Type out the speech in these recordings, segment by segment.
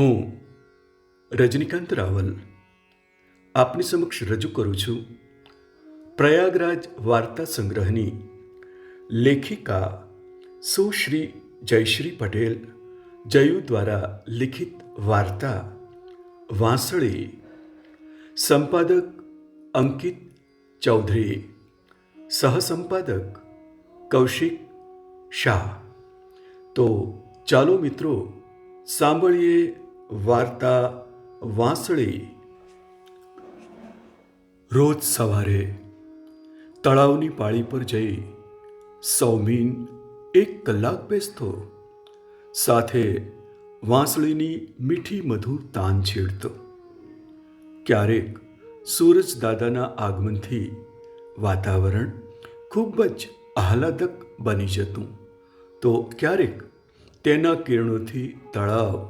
હું રજનીકાંત રાવલ આપની સમક્ષ રજૂ કરું છું પ્રયાગરાજ વાર્તા સંગ્રહની લેખિકા સુશ્રી જયશ્રી પટેલ જયુ દ્વારા લિખિત વાર્તા વાંસળી, સંપાદક અંકિત ચૌધરી, સહસંપાદક કૌશિક શાહ. તો ચાલો મિત્રો, સાંભળીએ વાર્તા વાંસળી. રોજ સવારે તળાવની પાળી પર જઈ સૌમીન 1 કલાક બેસતો, સાથે વાંસળીની મીઠી મધુર તાન છેડતો. ક્યારેક સૂરજ દાદાના આગમનથી વાતાવરણ ખૂબ જ આહલાદક બની જતું, તો ક્યારેક તેના કિરણોથી તળાવ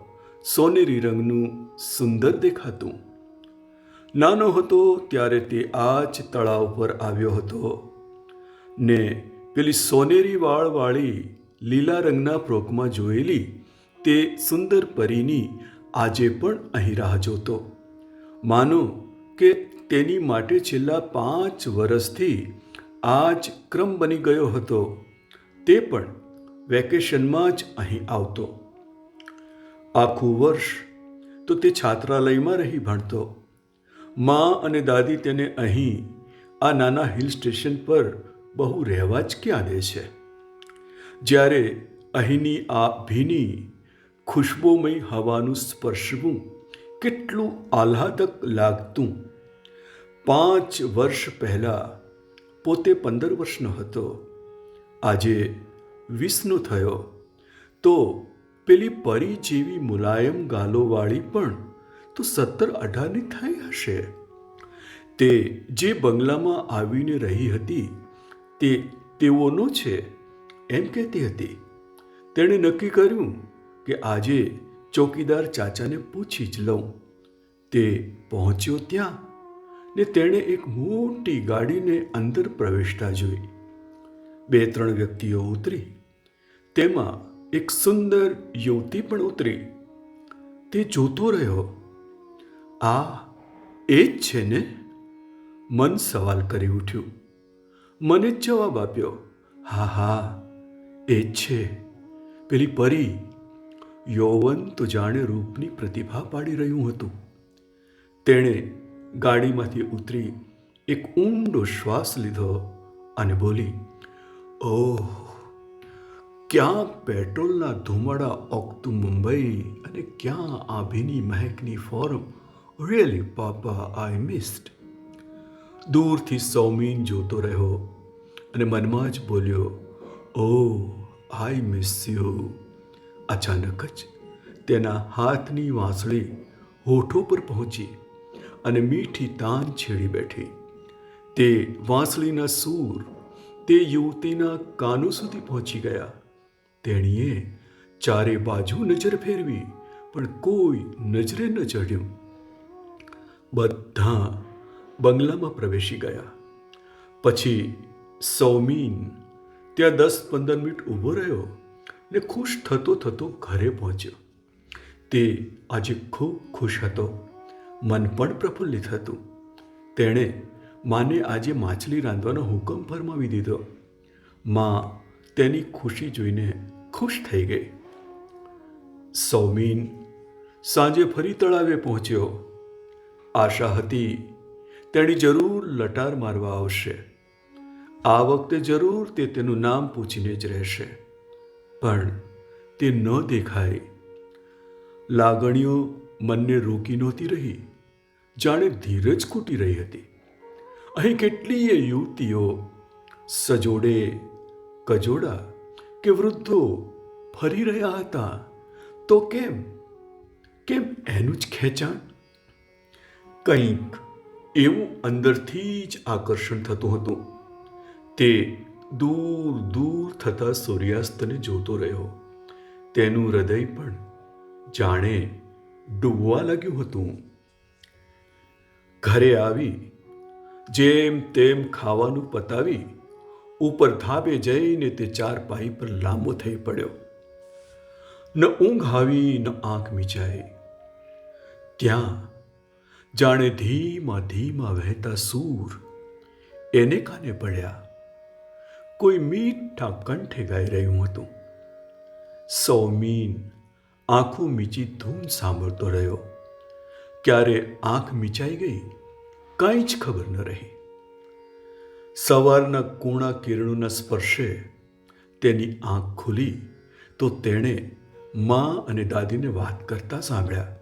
સોનેરી રંગનું સુંદર દેખાતું. નાનો હતો ત્યારે તે આ જ તળાવ પર આવ્યો હતો ને પેલી સોનેરી વાળવાળી લીલા રંગના ફ્રોકમાં જોયેલી તે સુંદર પરીની આજે પણ અહીં રાહ જોતો. માનો કે તેની માટે છેલ્લા 5 વર્ષથી આ જ ક્રમ બની ગયો હતો. તે પણ વેકેશનમાં જ અહીં આવતો. આખું વર્ષ તો તે છાત્રાલયમાં રહી ભણતો. મા અને દાદી તેને અહીં આ નાના હિલ સ્ટેશન પર બહુ રહેવા જ ક્યાં દે છે. જ્યારે અહીંની આ ભીની ખુશ્બોમય હવાનું સ્પર્શવું કેટલું આહલાદક લાગતું. 5 વર્ષ પહેલાં પોતે 15 વર્ષનો હતો, આજે 20નો થયો, તો પેલી પરી જેવી મુલાયમ ગાલોવાળી પણ તો 17-18ની થઈ હશે. તે જે બંગલામાં આવીને રહી હતી તે તેઓનો છે એમ કહેતી હતી. તેણે નક્કી કર્યું કે આજે ચોકીદાર ચાચાને પૂછી જ લઉં. તે પહોંચ્યો ત્યાં ને તેણે એક મોટી ગાડીને અંદર પ્રવેશતા જોઈ. 2-3 વ્યક્તિઓ ઉતરી, તેમાં એક સુંદર યુવતી પણ ઉતરી. તે જોતો રહ્યો. આ એ જ છે ને? મન સવાલ કરી ઉઠ્યું. મને જ જવાબ આપ્યો, હા, એ જ છે, પેલી પરી. યૌવન તો જાણે રૂપની પ્રતિભા પાડી રહ્યું હતું. તેણે ગાડીમાંથી ઉતરી એક ઊંડો શ્વાસ લીધો અને બોલી, ઓહ, ક્યાં પેટ્રોલના ધુમાડા ઓગતું મુંબઈ અને ક્યાં આ ભીની મહેકની ફોરમ. રિયલી પાપા, આઈ મિસ્ડ. દૂરથી સૌમીન જોતો રહ્યો અને મનમાં જ બોલ્યો, ઓહ, આઈ મિસ યુ. અચાનક જ તેના હાથની વાંસળી હોઠો પર પહોંચી અને મીઠી તાન છેડી બેઠી. તે વાંસળીના સૂર તે યુવતીના કાનો સુધી પહોંચી ગયા. તેણીએ ચારે બાજુ નજર ફેરવી, પણ કોઈ નજરે ન ચઢ્યું. બધા બંગલામાં પ્રવેશી ગયા. પછી સૌમીન ત્યાં 10-15 મિનિટ ઊભો રહ્યો ને ખુશ થતો થતો ઘરે પહોંચ્યો. તે આજે ખૂબ ખુશ હતો, મન પણ પ્રફુલ્લિત હતું. તેણે માને આજે માછલી રાંધવાનો હુકમ ફરમાવી દીધો. મા તેની ખુશી જોઈને ખુશ થઈ ગઈ. સૌમીન સાંજે ફરી તળાવે પહોંચ્યો. આશા હતી તેણી જરૂર લટાર મારવા આવશે. આ વખતે જરૂર તે તેનું નામ પૂછીને જ રહેશે. પણ તે ન દેખાઈ. લાગણીઓ મનને રોકી નહોતી રહી, જાણે ધીરજ ખૂટી રહી હતી. અહીં કેટલીય યુવતીઓ, સજોડે કજોડા કે વૃદ્ધો ફરી રહ્યા હતા, તો કેમ એનું જ ખેંચાણ? કંઈક એવું અંદરથી જ આકર્ષણ થતું હતું. તે દૂર દૂર થતા સૂર્યાસ્તને જોતો રહ્યો. તેનું હૃદય પણ જાણે ડૂબવા લાગ્યું હતું. ઘરે આવી જેમ તેમ ખાવાનું પતાવી ઉપર ધાબે જઈને તે ચારપાઈ પર લાંબો થઈ પડ્યો. ન ઊંઘ આવી, ન આંખ મીચાઈ. ત્યાં જાણે ધીમા ધીમા વહેતા સૂર એને કાને પડ્યા. કોઈ મીઠા કંઠે ગાઈ રહ્યું હતું. સૌમીન આંખો મીચી ધૂન સાંભળતો રહ્યો. ક્યારે આંખ મીચાઈ ગઈ કાંઈ જ ખબર ન રહી. સવારના કૂણા કિરણોના સ્પર્શે તેની આંખ ખુલી તો તેણે મા અને દાદીને વાત કરતા સાંભળ્યા.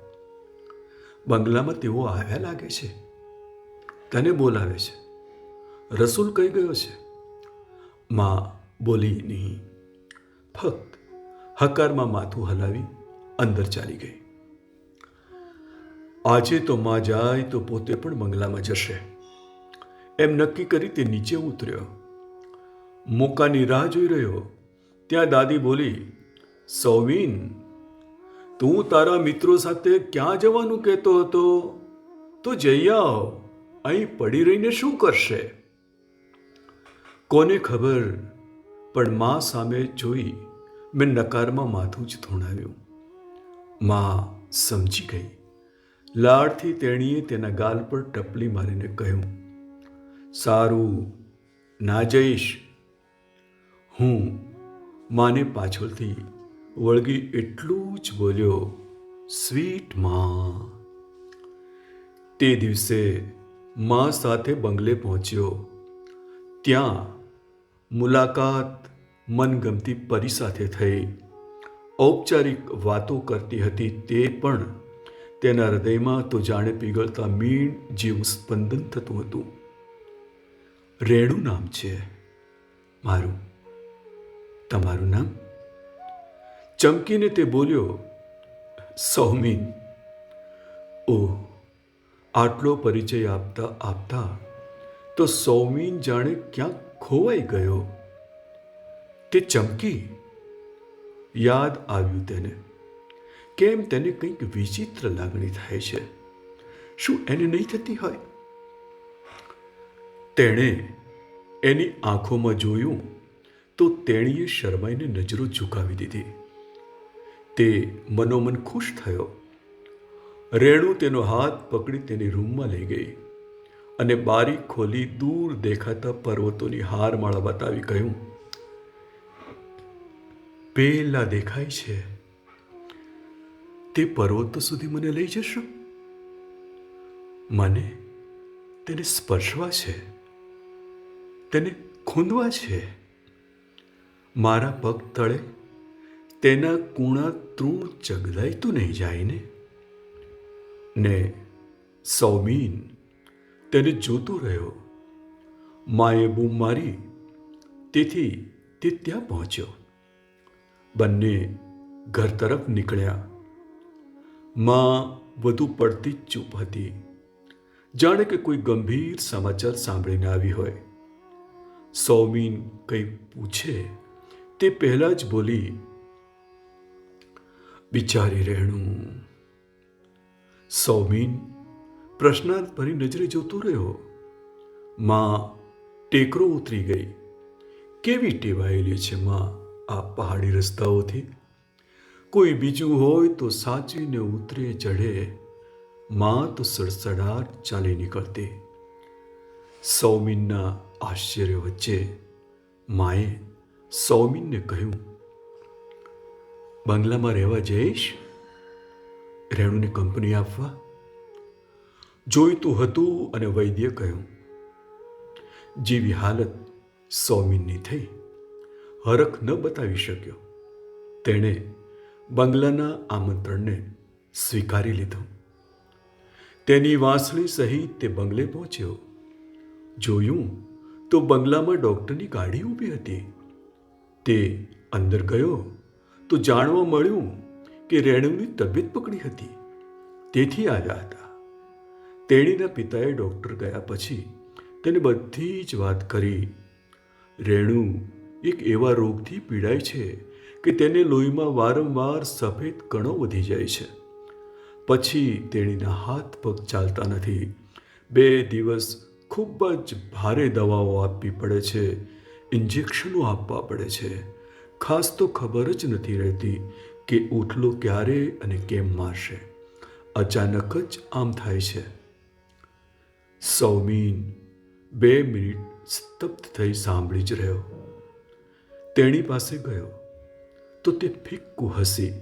બંગલામાં તેઓ આવ્યા લાગે છે, તને બોલાવે છે. રસૂલ કઈ ગયો છે? મા બોલી નહીં, ફક્ત હકારમાં માથું હલાવી અંદર ચાલી ગઈ. આજે તો મા જાય તો પોતે પણ બંગલામાં જશે એમ નક્કી કરી તે નીચે ઉતર્યો. મોકાની રાહ જોઈ રહ્યો ત્યાં દાદી બોલી, સૌમીન, તું તારા મિત્રો સાથે ક્યાં જવાનું કહેતો હતો? તો જઈ આવ, અહીં પડી રહીને શું કરશે? કોને ખબર, પણ મા સામે જોઈ મેં નકારમાં માથું જ ધોણાવ્યું. મા સમજી ગઈ. લાડથી તેણીએ તેના ગાલ પર ટપલી મારીને કહ્યું, સારું, ના જઈશ. હું માને પાછળથી વળગી એટલું જ બોલ્યો, સ્વીટ મા. તે દિવસે મા સાથે બંગલે પહોંચ્યો. ત્યાં મુલાકાત મનગમતી પરી સાથે થઈ. ઔપચારિક વાતો કરતી હતી તે પણ તેના હૃદયમાં તો જાણે પીગળતા મીણ જેવું સ્પંદન થતું હતું. રેણુ નામ છે મારું, તમારું નામ? ચમકીને તે બોલ્યો, સૌમીન. ઓહ, આટલો પરિચય આપતા આપતા તો સૌમીન જાણે ક્યાંક ખોવાઈ ગયો. તે ચમકી. યાદ આવ્યું તેને. કેમ તેને કંઈક વિચિત્ર લાગણી થાય છે? શું એને નહીં થતી હોય? તેણે એની આંખોમાં જોયું તો તેણીએ શરમાઈને નજરો ઝુકાવી દીધી. તે મનોમન ખુશ થયો. રેણુ તેનો હાથ પકડી તેની રૂમમાં લઈ ગઈ અને બારી ખોલી દૂર દેખાતા પર્વતોની હારમાળા બતાવી કહ્યું, પેલા દેખાય છે તે પર્વતો સુધી મને લઈ જશો? મને તેને સ્પર્શવા છે, તેને ખૂંદવા છે. મારા પગ તળે તેના કૂણા તૃણ ચગદાય તો નહીં જાય ને? સૌમીન તેને જોતો રહ્યો. માએ બૂમ મારી તેથી તે ત્યાં પહોંચ્યો. બંને ઘર તરફ નીકળ્યા. માં વધુ પડતી જ ચૂપ હતી, જાણે કે કોઈ ગંભીર સમાચાર સાંભળીને આવી હોય. સૌમીન કંઈ પૂછે તે પહેલા જ બોલી, બિચારી રેણુ. સૌમીન પ્રશ્નાર્થ ભરી નજરે જોતો રહ્યો. માં ટેકરો ઉતરી ગઈ. કેવી ટેવાયેલી છે માં આ પહાડી રસ્તાઓથી. કોઈ બીજું હોય તો સાચવીને ઉતરે ચઢે, માં તો સડસડાટ ચાલી નીકળતી. સૌમીનના આશ્ચર્ય વચ્ચે માએ સૌમીનને કહ્યું, બંગલામાં રહેવા જઈશ? રેણુને કંપની આપવા? જોઈતું હતું અને વૈદ્ય કહ્યું. જેવી હાલત સૌમીનની થઈ, હરખ ન બતાવી શક્યો. તેણે બંગલાના આમંત્રણને સ્વીકારી લીધું. તેની વાંસળી સહિત તે બંગલે પહોંચ્યો. જોયું તો બંગલામાં ડૉક્ટરની ગાડી ઊભી હતી. તે અંદર ગયો તો જાણવા મળ્યું કે રેણુની તબિયત બગડી હતી, તેથી આવ્યા હતા. તેણીના પિતાએ ડૉક્ટર ગયા પછી તેને બધી જ વાત કરી. રેણુ એક એવા રોગથી પીડાય છે કે તેને લોહીમાં વારંવાર સફેદ કણો વધી જાય છે. પછી તેણીના હાથ પગ ચાલતા નથી. 2 દિવસ ખૂબ જ ભારે દવાઓ આપવી પડે છે, ઇન્જેક્શનો આપવા પડે છે. ખાસ તો ખબર જ નથી રહેતી કે ઉથલો ક્યારે અને કેમ મારશે. અચાનક જ આમ થાય છે. સૌમીન 2 મિનિટ સ્તબ્ધ થઈ સાંભળી જ રહ્યો. તેણી પાસે ગયો તો તે ફિક્કું હસી.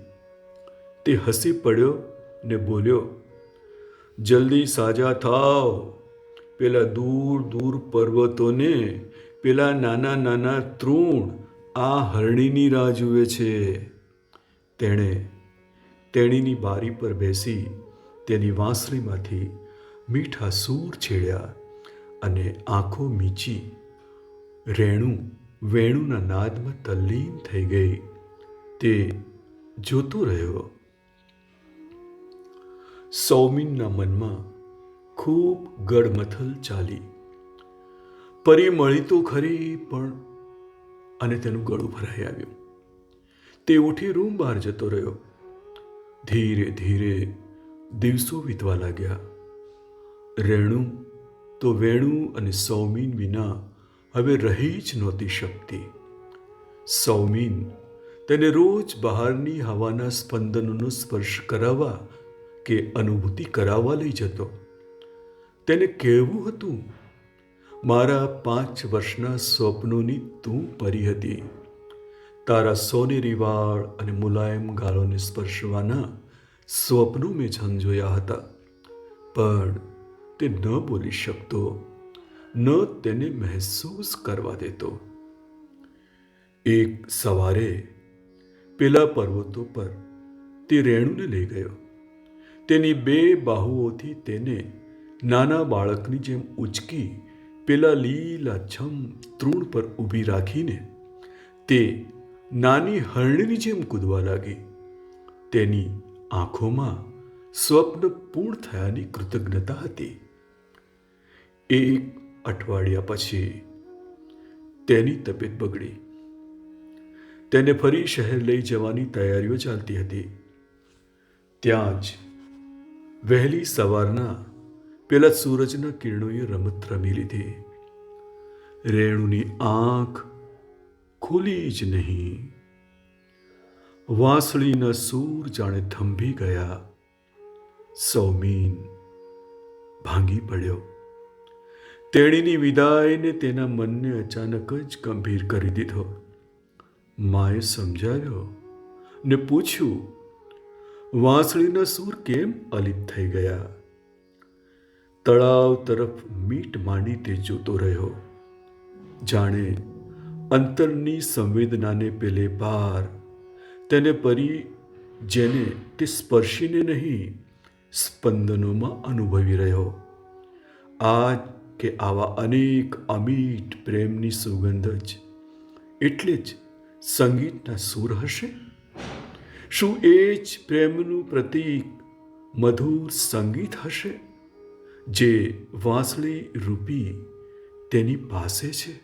તે હસી પડ્યો ને બોલ્યો, જલ્દી સાજા થાવ. પેલા દૂર દૂર પર્વતોને, પેલા નાના નાના તૃણ આ હરણીની રાહ જુએ છે. તેણે તેણીની બારી પર બેસી તેની વાંસળીમાંથી મીઠા સૂર છેડ્યા અને આંખો મીચી વેણુના નાદમાં તલ્લીન થઈ ગઈ. તે જોતો રહ્યો. સૌમીનના મનમાં ખૂબ ગડમથલ ચાલી. પરી મળી તો ખરી, પણ અને તેનું ગળું ભરાઈ આવ્યું. તે ઉઠી રૂમ બહાર જતો રહ્યો. ધીરે ધીરે દિવસો વીતવા લાગ્યા. વેણુ અને સૌમીન વિના હવે રહી જ નહોતી શકતી. સૌમીન તેને રોજ બહારની હવાના સ્પંદનોનો સ્પર્શ કરાવવા કે અનુભૂતિ કરાવવા લઈ જતો. તેને કહેવું હતું, મારા 5 વર્ષના સ્વપ્નોની તું પરી હતી. તારા સોનેરી વાળ અને મુલાયમ ગાળોને સ્પર્શવાના સ્વપ્નો મેં ઝંઝોયા હતા. પણ તે ન બોલી શકતો, ન તેને મહેસૂસ કરવા દેતો. એક સવારે પેલા પર્વતો પર તે રેણુને લઈ ગયો. તેની 2 બાહુઓથી તેને નાના બાળકની જેમ ઉચકી પેલા લીલાછમ તૃણ પર ઊભી રાખીને તે નાની હરણીની જેમ કૂદવા લાગી. તેની આંખોમાં સ્વપ્ન પૂર્ણ થયાની કૃતજ્ઞતા હતી. 1 અઠવાડિયા પછી તેની તબિયત બગડી. તેને ફરી શહેર લઈ જવાની તૈયારીઓ ચાલતી હતી. ત્યાં જ વહેલી સવારના પેલા સૂરજના કિરણોએ રમત રમી લીધી. રેણુની આંખ ખુલી જ નહીં. વાંસળીના સૂર જાણે થંભી ગયા. સૌમીન ભાંગી પડ્યો. તેણીની વિદાયને તેના મનને અચાનક જ ગંભીર કરી દીધો. માએ સમજાવ્યો ને પૂછ્યું, વાંસળીના સૂર કેમ અલિપ થઈ ગયા? તળાવ તરફ મીટ માંડી તે જોતો રહ્યો. જાણે અંતરની સંવેદનાને પેલે પાર તેને પરી, જેને તે સ્પર્શીને નહીં સ્પંદનોમાં અનુભવી રહ્યો. આજ કે આવા અનેક અમીટ પ્રેમની સુગંધ જ એટલે જ સંગીતના સૂર હશે? શું એ જ પ્રેમનું પ્રતીક મધુર સંગીત હશે જે વાંસળી રૂપી તેની પાસે છે?